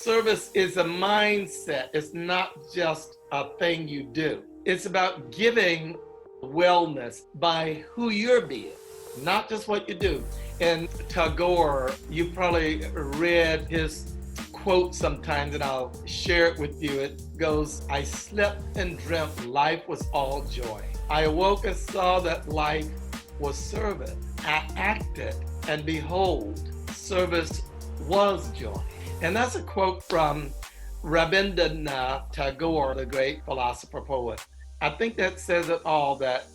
service is a mindset. It's not just a thing you do. It's about giving wellness by who you're being, not just what you do. And Tagore, you probably read his quote sometimes, and I'll share it with you. It goes, "I slept and dreamt life was all joy. I awoke and saw that life was service. I acted, and behold, service was joy." And that's a quote from Rabindranath Tagore, the great philosopher poet. I think that says it all, that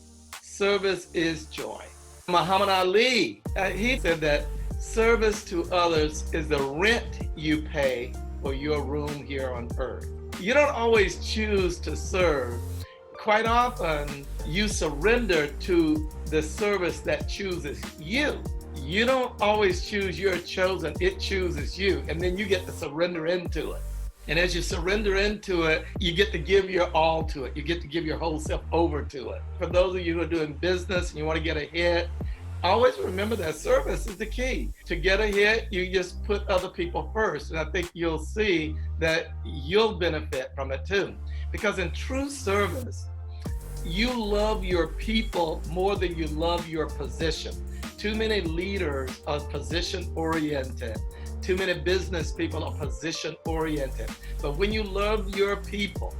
service is joy. Muhammad Ali, he said that service to others is the rent you pay for your room here on earth. You don't always choose to serve. Quite often, you surrender to the service that chooses you. You don't always choose, you're chosen, it chooses you, and then you get to surrender into it. And as you surrender into it, you get to give your all to it. You get to give your whole self over to it. For those of you who are doing business and you want to get ahead, always remember that service is the key. To get ahead, you just put other people first. And I think you'll see that you'll benefit from it too. Because in true service, you love your people more than you love your position. Too many leaders are position-oriented. Too many business people are position-oriented. But when you love your people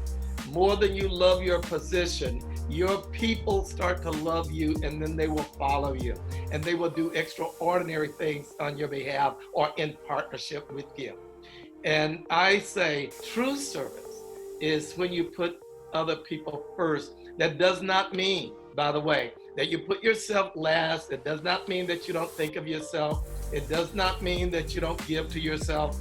more than you love your position, your people start to love you, and then they will follow you. And they will do extraordinary things on your behalf or in partnership with you. And I say true service is when you put other people first. That does not mean, by the way, that you put yourself last. It does not mean that you don't think of yourself. It does not mean that you don't give to yourself,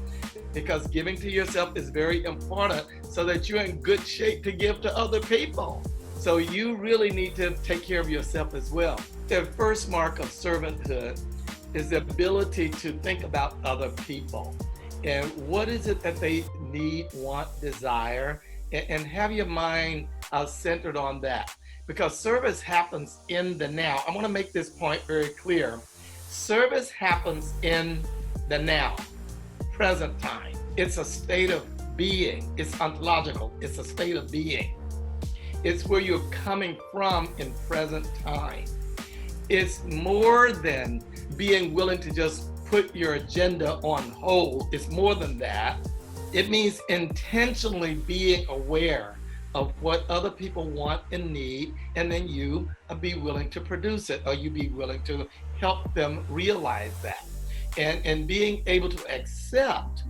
because giving to yourself is very important so that you're in good shape to give to other people. So you really need to take care of yourself as well. The first mark of servanthood is the ability to think about other people. And what is it that they need, want, desire, and have your mind centered on that. Because service happens in the now. I want to make this point very clear. Service happens in the now, present time. It's a state of being. It's ontological. It's a state of being. It's where you're coming from in present time. It's more than being willing to just put your agenda on hold. It's more than that. It means intentionally being aware of what other people want and need, and then you be willing to produce it, or you be willing to help them realize that. And being able to accept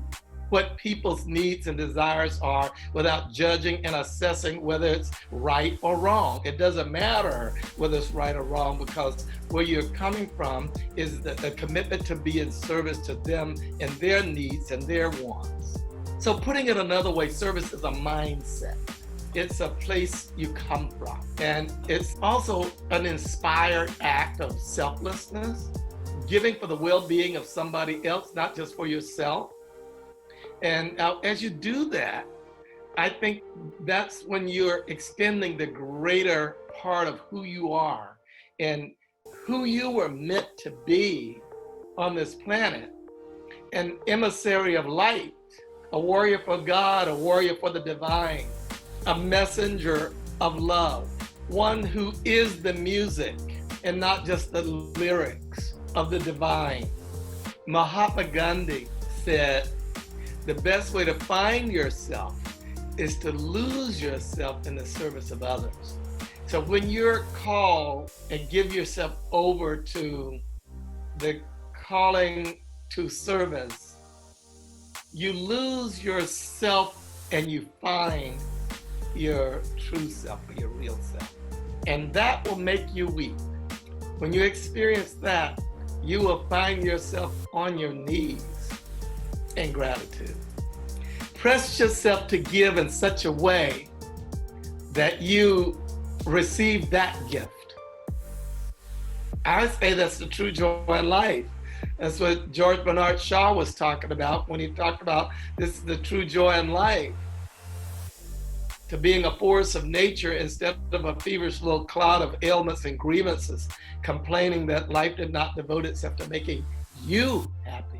what people's needs and desires are without judging and assessing whether it's right or wrong. It doesn't matter whether it's right or wrong, because where you're coming from is the commitment to be in service to them and their needs and their wants. So putting it another way, service is a mindset. It's a place you come from. And it's also an inspired act of selflessness, giving for the well-being of somebody else, not just for yourself. And as you do that, I think that's when you're extending the greater part of who you are and who you were meant to be on this planet. An emissary of light, a warrior for God, a warrior for the divine, a messenger of love, one who is the music and not just the lyrics of the divine. Mahatma Gandhi said, the best way to find yourself is to lose yourself in the service of others. So when you're called and give yourself over to the calling to service, you lose yourself and you find your true self, or your real self. And that will make you weep. When you experience that, you will find yourself on your knees in gratitude. Press yourself to give in such a way that you receive that gift. I say that's the true joy in life. That's what George Bernard Shaw was talking about when he talked about this is the true joy in life. To being a force of nature instead of a feverish little cloud of ailments and grievances, complaining that life did not devote itself to making you happy.